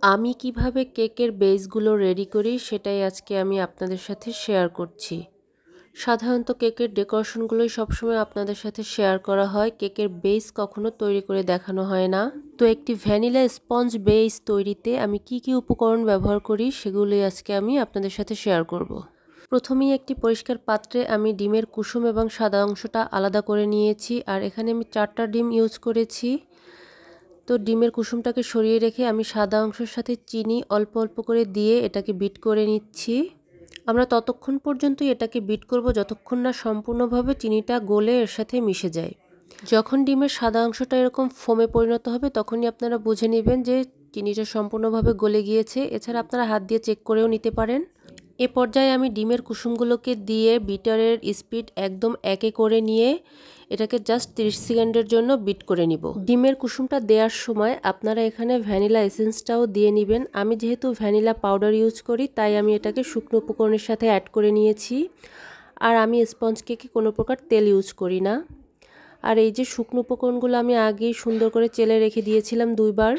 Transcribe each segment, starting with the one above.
আমি কিভাবে কেকের বেসগুলো রেডি করি সেটাই আজকে আমি আপনাদের সাথে শেয়ার করছি। সাধারণত কেকের ডেকোরেশনগুলোই সবসময় আপনাদের সাথে শেয়ার করা হয়, কেকের বেস কখনো তৈরি করে দেখানো হয় না। তো একটি ভ্যানিলা স্পঞ্জ বেস তৈরিতে আমি কি উপকরণ ব্যবহার করি সেগুলোই আজকে আমি আপনাদের সাথে শেয়ার করব। প্রথমেই একটি পরিষ্কার পাত্রে আমি ডিমের কুসুম এবং সাদা অংশটা আলাদা করে নিয়েছি, আর এখানে আমি 4টা ডিম ইউজ করেছি। তো ডিমের কুসুমটাকে সরিয়ে রেখে আমি সাদা অংশের সাথে চিনি অল্প অল্প করে দিয়ে এটাকে বিট করে নিচ্ছি। আমরা ততক্ষণ পর্যন্তই এটাকে বিট করব যতক্ষণ না সম্পূর্ণভাবে চিনিটা গলে এর সাথে মিশে যায়। যখন ডিমের সাদা অংশটা এরকম ফোমে পরিণত হবে তখনই আপনারা বুঝে নেবেন যে চিনিটা সম্পূর্ণভাবে গলে গিয়েছে। এছাড়া আপনারা হাত দিয়ে চেক করেও নিতে পারেন। এ পর্যায়ে আমি ডিমের কুসুমগুলোকে দিয়ে বিটারের স্পিড একদম একে করে নিয়ে এটাকে জাস্ট 30 সেকেন্ডের জন্য বিট করে নিব। ডিমের কুসুমটা দেওয়ার সময় আপনারা এখানে ভ্যানিলা এসেন্সটাও দিয়ে নেবেন। আমি যেহেতু ভ্যানিলা পাউডার ইউজ করি তাই আমি এটাকে শুকনো উপকরণের সাথে অ্যাড করে নিয়েছি। আর আমি স্পঞ্জ কেকে কোনো প্রকার তেল ইউজ করি না। আর এই যে শুকনো উপকরণগুলো আমি আগেই সুন্দর করে চেলে রেখে দিয়েছিলাম 2বার।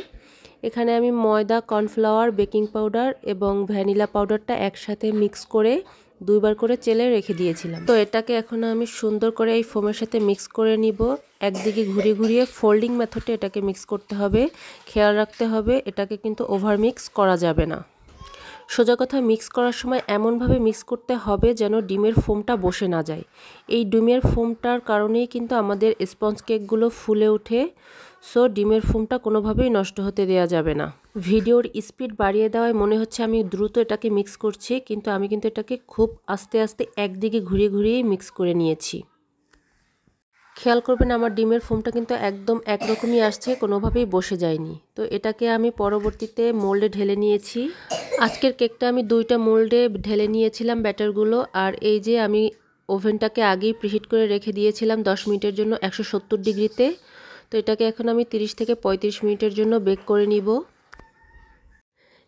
এখানে আমি ময়দা, কর্নফ্লাওয়ার, বেকিং পাউডার এবং ভ্যানিলা পাউডারটা একসাথে মিক্স করে 2বার করে চেলে রেখে দিয়েছিলাম। তো এটাকে এখন আমি সুন্দর করে এই ফোমের সাথে মিক্স করে নিব। একদিকে ঘুরিয়ে ফোল্ডিং মেথডে এটাকে মিক্স করতে হবে। খেয়াল রাখতে হবে এটাকে কিন্তু ওভার মিক্স করা যাবে না। সোজা কথা, মিক্স করার সময় এমনভাবে মিক্স করতে হবে যেন ডিমের ফোমটা বসে না যায়। এই ডিমের ফোমটার কারণেই কিন্তু আমাদের স্পঞ্জ কেকগুলো ফুলে ওঠে। সো ডিমের ফোমটা কোনোভাবেই নষ্ট হতে দেওয়া যাবে না। ভিডিওর স্পিড বাড়িয়ে দেওয়ায় মনে হচ্ছে আমি দ্রুত এটাকে মিক্স করছি, কিন্তু আমি কিন্তু এটাকে খুব আস্তে আস্তে একদিকে ঘুরিয়েই মিক্স করে নিয়েছি। খেয়াল করবেন আমার ডিমের ফোমটা কিন্তু একদম একরকমই আসছে, কোনোভাবেই বসে যায়নি। তো এটাকে আমি পরবর্তীতে মোল্ডে ঢেলে নিয়েছি। আজকের কেকটা আমি 2টা মোল্ডে ঢেলে নিয়েছিলাম ব্যাটারগুলো। আর এই যে আমি ওভেনটাকে আগেই প্রিহিট করে রেখে দিয়েছিলাম 10 মিনিটের জন্য 170 ডিগ্রিতে। তো এটাকে এখন আমি 30 থেকে 35 মিনিটের জন্য বেক করে নিব।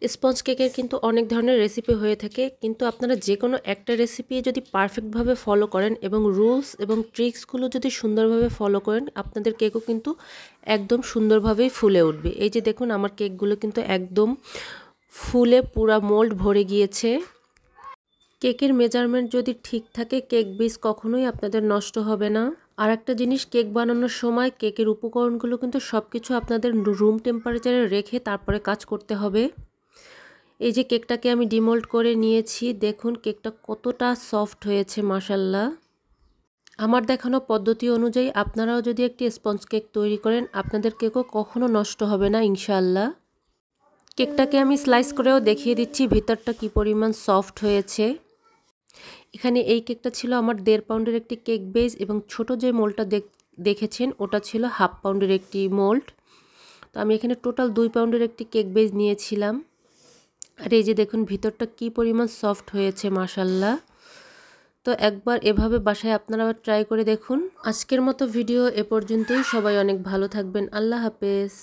স্পঞ্জ কেকের কিন্তু অনেক ধরনের রেসিপি হয়ে থাকে, কিন্তু আপনারা যে কোনো একটা রেসিপি যদি পারফেক্টভাবে ফলো করেন এবং রুলস এবং ট্রিক্সগুলো যদি সুন্দরভাবে ফলো করেন, আপনাদের কেকও কিন্তু একদম সুন্দরভাবেই ফুলে উঠবে। এই যে দেখুন আমার কেকগুলো কিন্তু একদম ফুলে পুরা মোল্ড ভরে গিয়েছে। কেকের মেজারমেন্ট যদি ঠিক থাকে কেক বেস কখনোই আপনাদের নষ্ট হবে না। আর একটা জিনিস, কেক বানানোর সময় কেকের উপকরণগুলো কিন্তু সব কিছু আপনাদের রুম টেম্পারেচারে রেখে তারপরে কাজ করতে হবে। এই যে কেকটাকে আমি ডিমোল্ড করে নিয়েছি, দেখুন কেকটা কতটা সফট হয়েছে মাশাল্লাহ। আমার দেখানো পদ্ধতি অনুযায়ী আপনারাও যদি একটি স্পঞ্জ কেক তৈরি করেন আপনাদের কেকও কখনো নষ্ট হবে না ইনশাআল্লাহ। কেকটাকে আমি স্লাইস করেও দেখিয়ে দিচ্ছি ভিতরটা কি পরিমাণ সফট হয়েছে। এখানে এই কেকটা ছিল আমার 1.5 পাউন্ডের একটি কেক বেস, এবং ছোট যে মোল্ডটা দেখেছেন ওটা ছিল 1/2 পাউন্ডের একটি মোল্ড। তো আমি এখানে টোটাল 2 পাউন্ডের একটি কেক বেস নিয়েছিলাম। আর এই যে দেখুন ভিতরটা কি পরিমাণ সফট হয়েছে মাশাল্লাহ। তো একবার এভাবে বাসায় আপনারা ট্রাই করে দেখুন। আজকের মতো ভিডিও এ পর্যন্তই। সবাই অনেক ভালো থাকবেন। আল্লাহ হাফেজ।